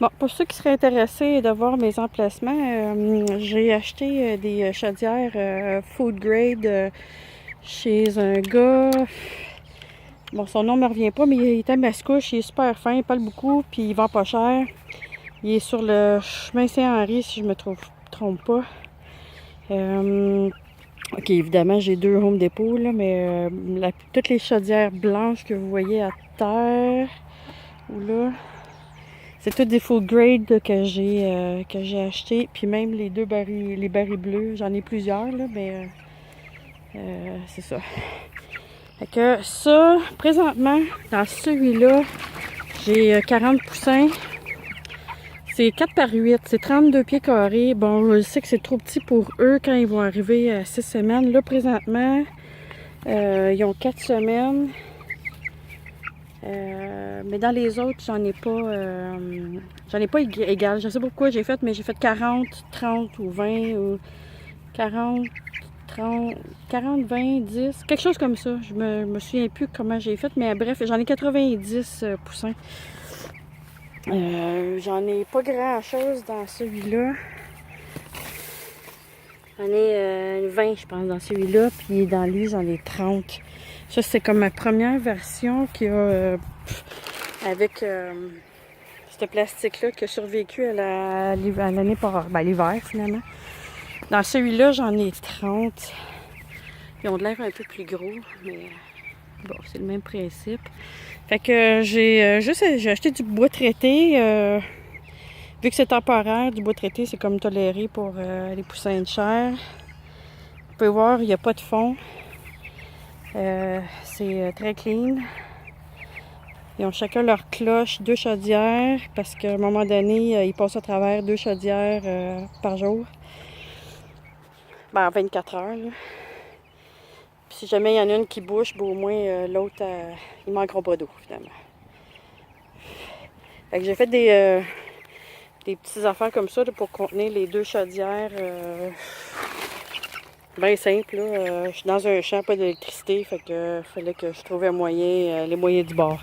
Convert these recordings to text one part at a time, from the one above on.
Bon, pour ceux qui seraient intéressés de voir mes emplacements, j'ai acheté des chaudières food grade chez un gars. Bon, son nom ne me revient pas, mais il est à Mascouche, il est super fin, il parle beaucoup, puis il vend pas cher. Il est sur le chemin Saint-Henri, si je me trompe pas. Ok, évidemment, j'ai 2 Home Depot, là, mais toutes les chaudières blanches que vous voyez à terre, ou là, c'est toutes des full grade là, que j'ai acheté. Puis même les barils bleus, j'en ai plusieurs, là, mais c'est ça. Fait que ça, présentement, dans celui-là, j'ai 40 poussins. C'est 4 par 8, c'est 32 pieds carrés. Bon, je sais que c'est trop petit pour eux quand ils vont arriver à 6 semaines. Là, présentement, ils ont 4 semaines. Mais dans les autres, j'en ai pas égal. Je sais pas pourquoi j'ai fait, mais j'ai fait 40, 30 ou 20 ou 40, 30, 40, 20, 10, quelque chose comme ça. Je me souviens plus comment j'ai fait, mais bref, j'en ai 90 poussins. J'en ai pas grand chose dans celui-là. J'en ai 20, je pense, dans celui-là, puis dans lui, j'en ai 30. Ça, c'est comme ma première version qui a avec ce plastique-là qui a survécu à l'année par l'hiver finalement. Dans celui-là, j'en ai 30. Ils ont de l'air un peu plus gros, mais bon, c'est le même principe. Fait que j'ai acheté du bois traité. Vu que c'est temporaire, du bois traité, c'est comme toléré pour les poussins de chair. Vous pouvez voir, il n'y a pas de fond. C'est très clean. Ils ont chacun leur cloche, 2 chaudières, parce qu'à un moment donné, ils passent à travers 2 chaudières par jour. Ben, en 24 heures, là. Puis si jamais il y en a une qui bouche, ben, au moins l'autre, ils manqueront pas d'eau, finalement. Fait que j'ai fait des petites affaires comme ça là, pour contenir les 2 chaudières. Bien simple, là. Je suis dans un champ, pas d'électricité, fait que fallait que je trouve un moyen, les moyens du bord,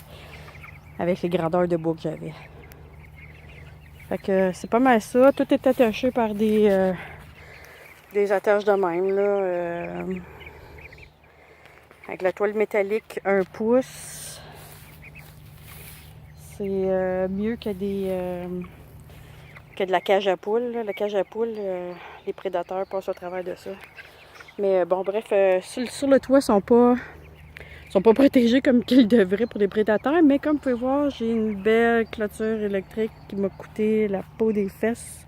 avec les grandeurs de bois que j'avais. Fait que c'est pas mal ça. Tout est attaché par des attaches de même, là. Avec la toile métallique 1 pouce. C'est mieux que que de la cage à poules. Là. La cage à poules, les prédateurs passent au travers de ça. Mais bon, bref, sur le toit, sont pas protégés comme qu'ils devraient pour les prédateurs. Mais comme vous pouvez voir, j'ai une belle clôture électrique qui m'a coûté la peau des fesses.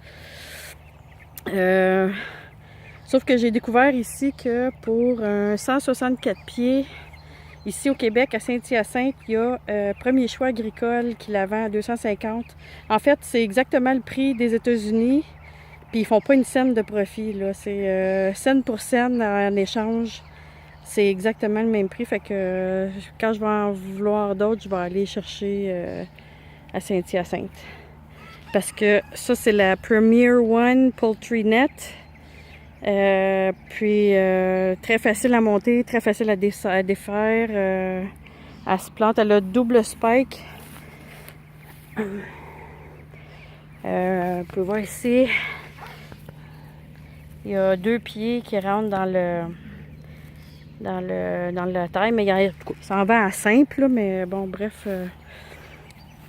Sauf que j'ai découvert ici que pour un 164 pieds, ici au Québec, à Saint-Hyacinthe, il y a Premier Choix Agricole qui la vend à 250. En fait, c'est exactement le prix des États-Unis, puis ils font pas une scène de profit, là. C'est scène pour scène en échange. C'est exactement le même prix, fait que quand je vais en vouloir d'autres, je vais aller chercher à Saint-Hyacinthe. Parce que ça, c'est la Premier One Poultry Net. Puis très facile à monter, très facile à défaire. Elle se plante, elle a double spike. Vous pouvez voir ici, il y a 2 pieds qui rentrent dans la taille, mais il s'en va à simple, là, mais bon, bref,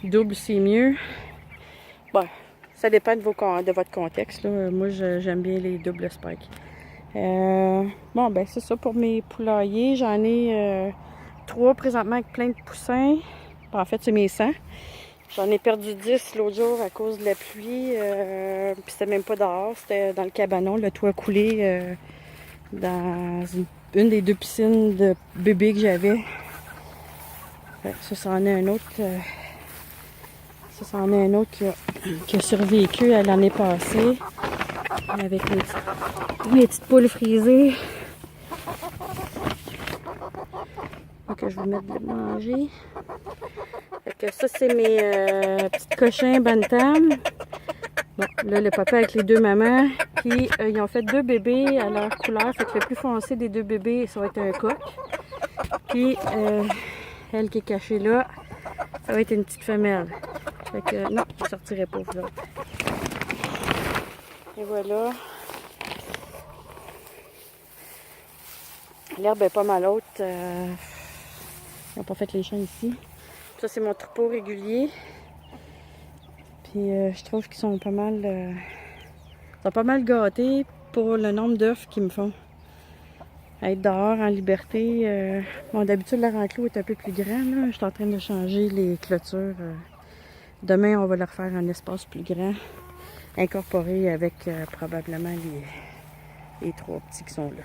double c'est mieux. Bon, ça dépend de votre contexte, là. Moi, j'aime bien les doubles spikes. Bon, ben c'est ça pour mes poulaillers. J'en ai 3 présentement avec plein de poussins. Bon, en fait, c'est mes 100. J'en ai perdu 10 l'autre jour à cause de la pluie. Puis c'était même pas dehors, c'était dans le cabanon. Le toit coulé dans une des 2 piscines de bébés que j'avais. Ça en est un autre. Ça en est un autre qui a survécu à l'année passée. Avec mes petites poules frisées. Ok, je vais mettre de manger. Fait que ça, c'est mes petits cochins bantam. Bon, là, le papa avec les 2 mamans. Puis, ils ont fait 2 bébés à leur couleur. Fait que le plus foncé des 2 bébés, ça va être un coq. Puis, elle qui est cachée là, ça va être une petite femelle. Fait que non, je ne sortirai pas, vous autres. Et voilà. L'herbe est pas mal haute. Ils n'ont pas fait les champs ici. Ça, c'est mon troupeau régulier. Puis je trouve qu'ils sont pas mal gâtés pour le nombre d'œufs qu'ils me font. Être dehors en liberté. Bon, d'habitude, leur enclos est un peu plus grand. Là. Je suis en train de changer les clôtures. Demain, on va leur faire un espace plus grand, incorporé avec probablement les 3 petits qui sont là.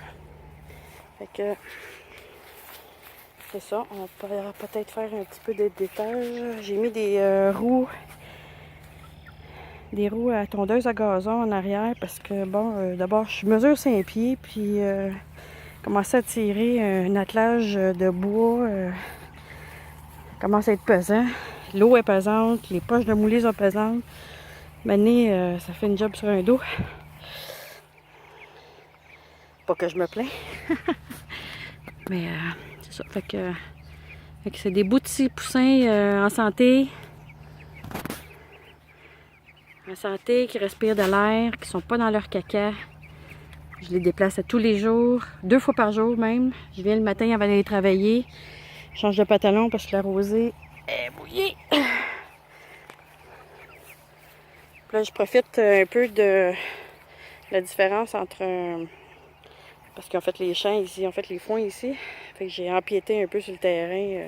Fait que c'est ça. On peut peut-être faire un petit peu de détage. J'ai mis des roues à tondeuse à gazon en arrière parce que, bon, d'abord, je mesure 5 pieds, puis commencer à tirer un attelage de bois commence à être pesant. L'eau est pesante, les poches de moulée sont pesantes. Maintenant, ça fait une job sur un dos. Pas que je me plains. Mais c'est ça. Fait que c'est des beaux petits poussins en santé. En santé, qui respirent de l'air, qui sont pas dans leur caca. Je les déplace à tous les jours, 2 fois par jour même. Je viens le matin avant d'aller travailler. Je change de pantalon parce que la rosée est mouillée. Puis là, je profite un peu de la différence entre... parce qu'ils ont fait les champs ici, ils ont fait les foins ici. Fait que j'ai empiété un peu sur le terrain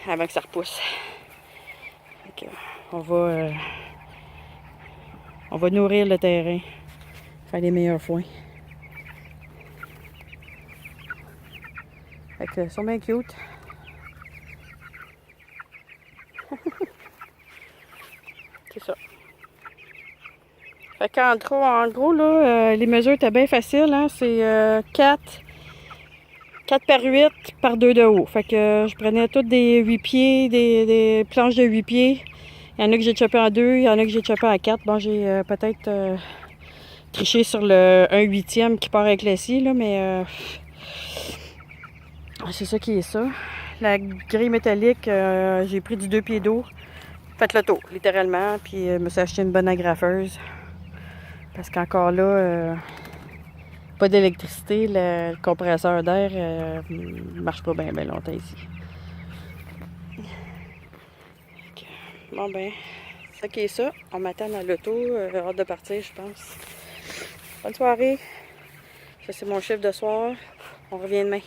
avant que ça repousse. Fait que on va nourrir le terrain. Faire les meilleurs foins. Fait que ils sont bien cute. C'est ça. Fait qu'en gros là, les mesures étaient bien faciles. Hein? C'est 4 par 8 par 2 de haut. Fait que je prenais toutes des 8 pieds, des planches de 8 pieds. Il y en a que j'ai chopé en 2, il y en a que j'ai chopé en 4. Bon, j'ai peut-être triché sur le 1/8 qui part avec la scie, là, mais c'est ça qui est ça. La grille métallique, j'ai pris du 2 pieds d'eau. Fait le tour, littéralement. Puis je me suis acheté une bonne agrafeuse. Parce qu'encore là, pas d'électricité, le compresseur d'air ne marche pas bien longtemps ici. Bon ben, c'est ça qui est ça. On m'attend à l'auto, hâte de partir, je pense. Bonne soirée. Ça, c'est mon chiffre de soir. On revient demain.